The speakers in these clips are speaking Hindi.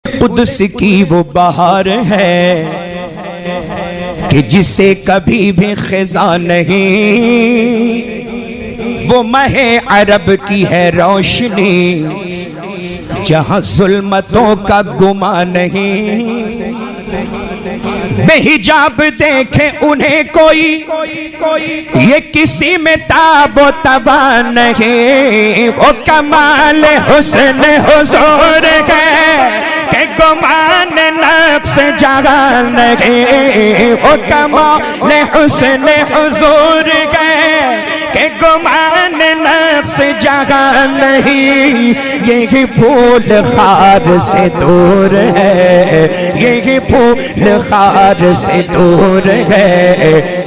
कुद्स की वो बहार है कि जिसे कभी भी खिज़ा नहीं, वो महे अरब की है रोशनी जहां जुल्मतों का गुमा नहीं। बेहिजाब देखे उन्हें कोई ये किसी में ताबो तबा नहीं, वो कमाल हुस्न हुजूर है के गुमान नफ्स जगा नहीं, वो कमाल हुस्न हुजूर है के गुमान नफ्स जगा नहीं। यही फूल खार से दूर है, यही फूल खार से दूर है,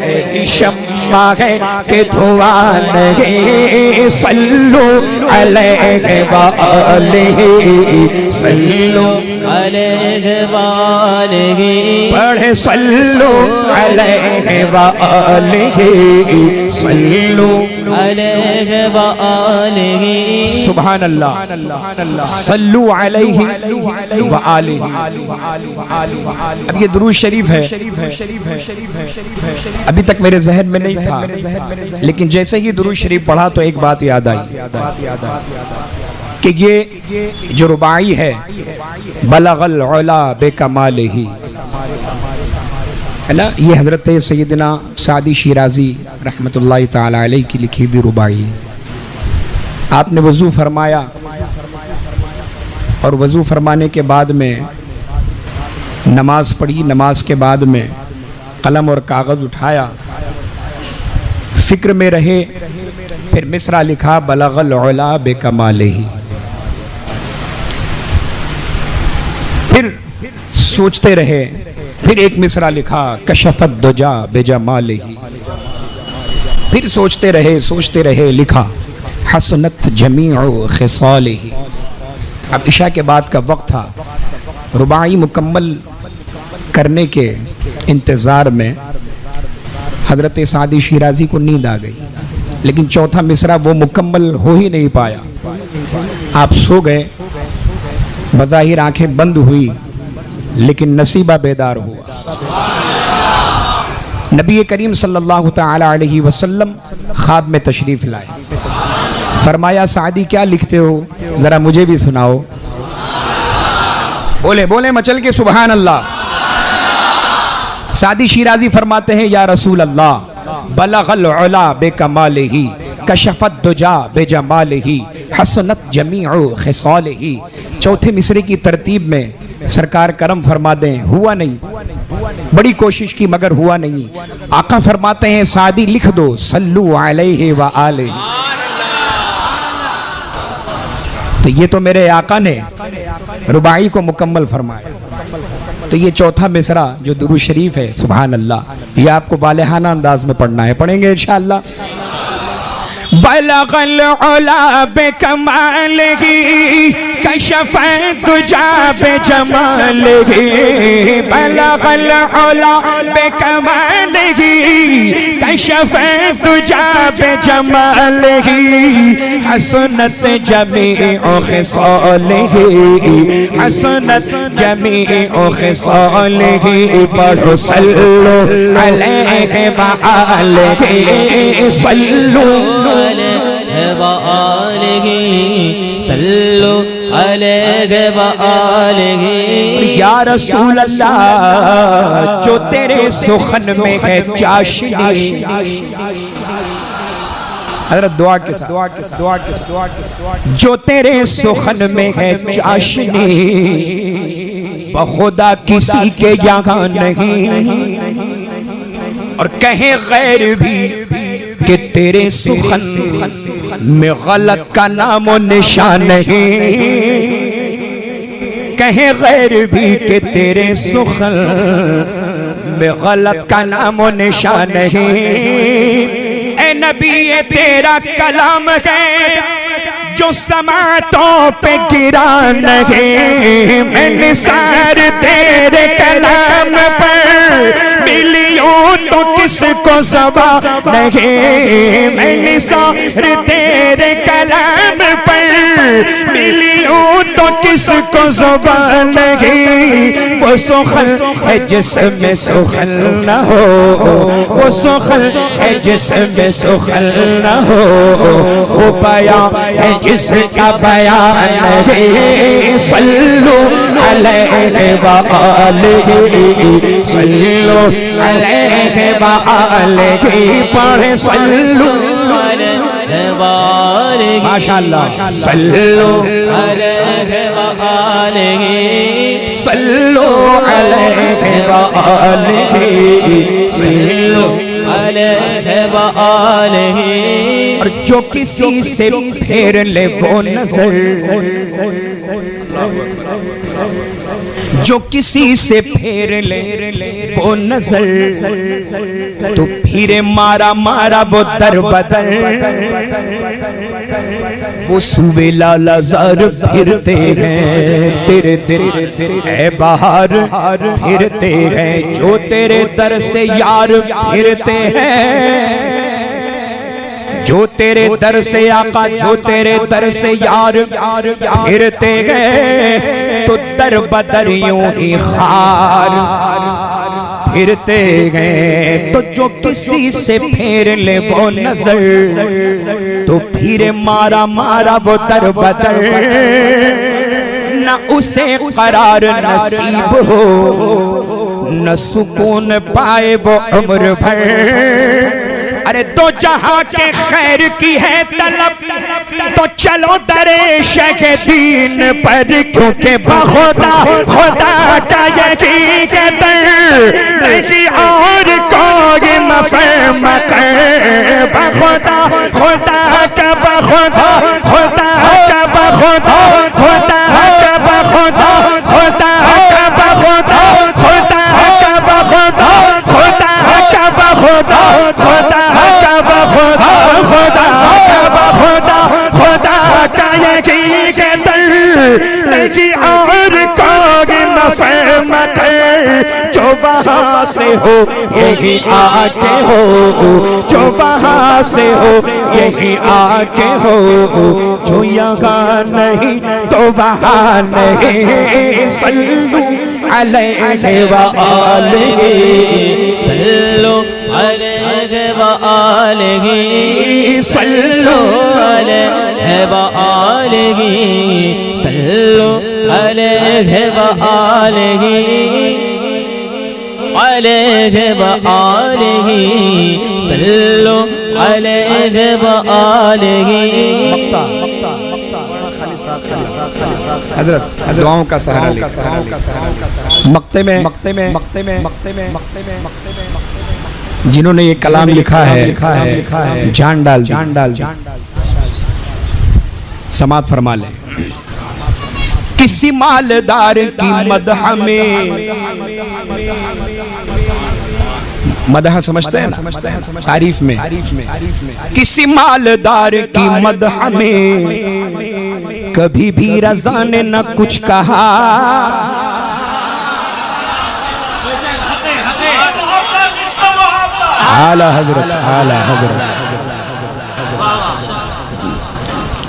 यही शम्मा है कि धुआं नहीं। सल्लु अलैहि व आलिहि, सल्लु अलैहि व आलिहि, पढ़े सल्लु अलैहि व आलिहि, सल्लु अलैहि व आलिहि। सुभान अल्लाह, सल्लु अलैहि व आलिहि। अब ये दुरूद शरीफ है, अभी तक मेरे जहन में नहीं था, लेकिन जैसे ही दुरूद शरीफ पढ़ा तो एक बात याद आई कि ये जो रुबाई है बलगल उला बेकमालिही है ना, ये हजरत सैयदना सादी शिराजी रहमतुल्लाहि ताला अलैहि की लिखी हुई रुबाई। आपने वज़ू फरमाया और वज़ू फरमाने के बाद में नमाज पढ़ी, नमाज के बाद में कलम और कागज़ उठाया, फिक्र में रहे, फिर मिसरा लिखा बलगल उला बेकमालिही। फिर सोचते रहे, फिर एक मिसरा लिखा कशफत दुजा बेजमालिही। फिर सोचते रहे लिखा हसनत जमीउ खिसालिही। अब इशा के बाद का वक्त था, रुबाई मुकम्मल करने के इंतज़ार में हज़रत सादी शिराजी को नींद आ गई, लेकिन चौथा मिसरा वो मुकम्मल हो ही नहीं पाया। आप सो गए, बज़ाहिर आंखें बंद हुई, लेकिन नसीबा बेदार हुआ। नबी करीम सल्लल्लाहु तआला अलैहि वसल्लम ख्वाब में तशरीफ लाए, फरमाया सादी क्या लिखते हो, जरा मुझे भी सुनाओ। बोले बोले मचल के सुभान अल्लाह। सादी शिराजी फरमाते हैं या रसूल अल्लाह बलगल उला बेकमालिही कशफत दुजा बेजमालिही हसनत जमीउ खिसालिही। चौथे मिसरे की तरतीब में सरकार करम फरमा दें, हुआ नहीं, बड़ी कोशिश की मगर हुआ नहीं। आका फरमाते हैं सादी लिख दो सल्लु अलैहि व आलिहि। तो ये तो मेरे आका ने रुबाई को मुकम्मल फरमाया। तो ये चौथा मिसरा जो दुरूद शरीफ है, सुभान अल्लाह, ये आपको वालेहाना अंदाज में पढ़ना है, पढ़ेंगे इंशाअल्लाह। बलगल उला बेकमालिही कशफत दुजा बेजमालिही, बलगल उला बेकमालिही कशफत दुजा बेजमालिही हसनत जमीउ खिसालिही, हसनत जमीउ खिसालिही। पढ़ो सल्लु अलैहि व आलिहि, सल्लु सल्लु अलैहि व आलिहि। या रसूल अल्लाह जो तेरे सुखन में है चाशनी, हज़रत दुआ के साथ जो तेरे सुखन में है चाशनी, बखुदा किसी के यहाँ नहीं, और कहे गैर भी कि तेरे सुखन में गलत का नामो निशान नहीं, कहे गैर भी कि तेरे सुखन में गलत का नामो निशान नहीं। ए नबी ये तेरा कलाम है जो समातों पे गिरा नहीं, मैं निसार तेरे कलाम पर मिलियों तो किसको ज़बा नहीं, मैं निसार तेरे कलाम पर मिली हूँ तो किसको ज़बा नहीं। वो सुखल है जिसमें सुखल न हो, वो सुखल है जिसमें सुखल न हो, वो बयां है जिसका बयान नहीं। सल्लु अलैहि व आलिहि, सल्लु अलैहि व आलिहि, पढ़े सल्लु अलैहि व आलिहि, माशाअल्लाह। सल्लु अलैहि व आलिहि, सल्लु अलैहि व आलिहि, सल्लु अलैहि व आलिहि। और जो किसी से फेर ले वो नजर, जो किसी से फेर ले वो नजर, तो फिर मारा मारा वो दर बदर। वो सूबे लाला ज़ार फिरते हैं तेरे दिल है बाहर फिरते हैं, जो तेरे दर से यार फिरते हैं, जो तेरे दर से आका, जो तेरे दर से यार फिरते गए, तो दर बदर यूं ही खार फिरते गए। तो जो किसी से फेर ले वो नजर, तो फिर मारा मारा वो दर बदर। न उसे करार नसीब हो, न सुकून पाए वो उम्र भर। अरे दो जहां के खैर की है तलब, तो चलो दरे शेख दीन पर, क्योंकि बखुदा खुदा का यकीन के दर नहीं और कोई मफहम कर। बखुदा खुदा का बखुदा खुदा का बखुदा खुदा का बखुदा खुदा का बखुदा खुदा का बखुदा खुदा का बखुदा खुदा खुदा खुदा खुदा खुदा का यकीन के दर नहीं और कोई मफहम कर। जो वहाँ से हो यही आके हो, जो वहाँ से हो यही आके हो, जो यहाँ नहीं तो वहाँ नहीं। सल्लु अलैहि व आलिहि, सल्लु अलैहि व आलिहि, सल्लु अलैहि व आलिहि, सल्लु अलैहि व आलिहि, अलैहि व आलिहि, सल्लु अलैहि व आलिहि। हजरत दुआओं का सहारा लेकर मक्ते में जिन्होंने ये कलाम लिखा है, जान डाल समात फरमा ले। किसी मालदार की मदह में, मदह समझते हैं ना, तारीफ में, किसी मालदार की मदह में कभी भी रज़ा ने न कुछ कहा। आला हजरत, आला हजरत।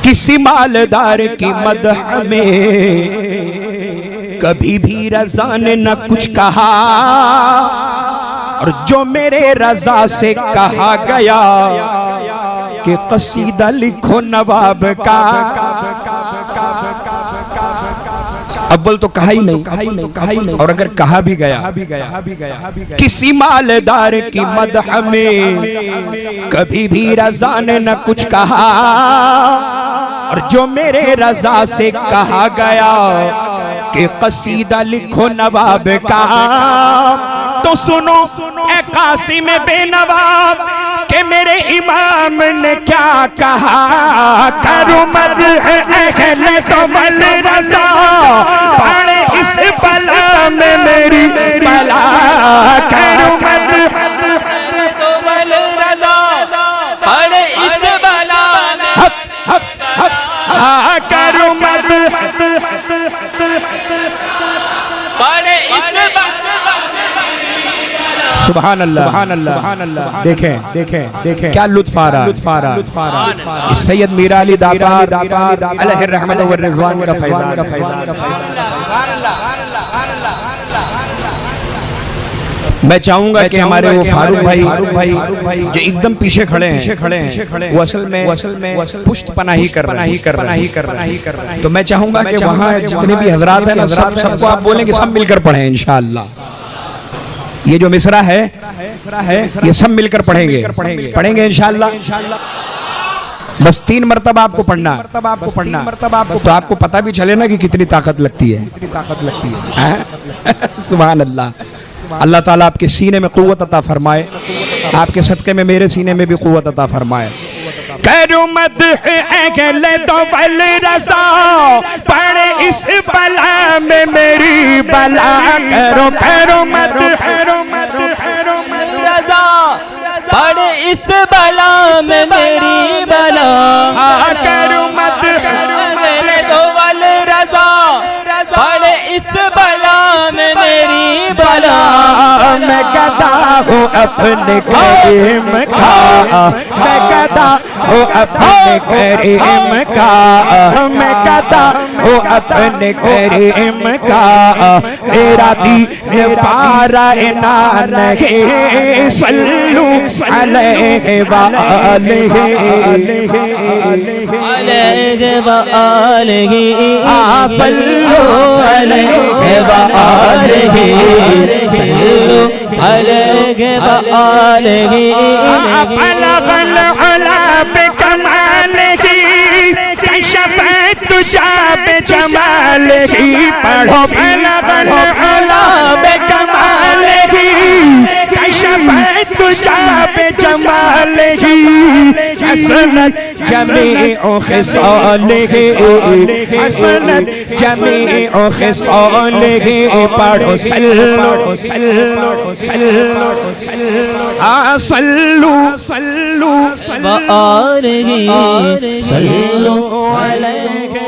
किसी मालदार की मदह में कभी भी रज़ा ने न कुछ कहा, और जो मेरे रज़ा से कहा गया कि कसीदा लिखो नवाब का, अव्वल तो कहा ही नहीं, और अगर कहा भी गया, किसी मालदार की मदह में कभी भी रज़ा ने न कुछ कहा, और जो मेरे रज़ा से कहा गया कि कसीदा लिखो नवाब का, तो सुनो ए कासिम बेनवाब के मेरे इमाम ने क्या कहा। करो मद अहले तो मल रज़ा, पड़े इस बला में मेरी बला। करो मद तो मल रज़ा, पड़े इस बला में, करो मद पड़े इस सुभान अल्लाह, सुभान अल्लाह, सुभान अल्लाह। देखें देखें देखें क्या लुत्फ आ रहा। सैयद मीरा अली दाता अलैहि रहमत व रिज़वान का फैज़ान। मैं चाहूंगा कि हमारे वो फारूक भाई जो एकदम पीछे खड़े हैं वो असल में पुष्ट पनाही कर रहे हैं। तो मैं चाहूंगा कि वहाँ जितने भी हजरात हैं ना सबको आप बोलेंगे, सब मिलकर पढ़ें इंशाअल्लाह। ये जो मिसरा है ये सब मिलकर पढ़ेंगे इंशाअल्लाह। बस 3 मरतबा आपको पढ़ना, तो आपको पता भी चले ना कि कितनी ताकत लगती है। सुभान अल्लाह। अल्लाह ताला आपके सीने में क़ुव्वत अता फरमाए, आपके सदक़े में मेरे सीने में भी क़ुव्वत अता फरमाए। करो मत अकेले तो बल रसा पड़े इस बला में मेरी बला। करो मत रजा पड़े इस बला में मेरी बला। करो मत अकेले तो बल रजा पड़े इस बला में मेरी बला। मैं गदा हूँ अपने करीम का, मैं गदा हूँ अपने करीम का, मैं गदा हूँ अपने करीम का। मेरा दीन पारा इनान है सल्लू अलैहि व आलिहि सल्लू अलैहि व आलिहि सल्लू अलैहि व आलिहि। बलगल उला बिकमालिही कशफत तुजा बिजमालिही। पढ़ो बलगल उला बिकमालिही कशफत तुजा बिजमालिही। हसनत जमीउ खिसालिही, हसनत जमीउ खिसालिही। पढ़ो सल्लु व आलिहि सल्लु अलैहि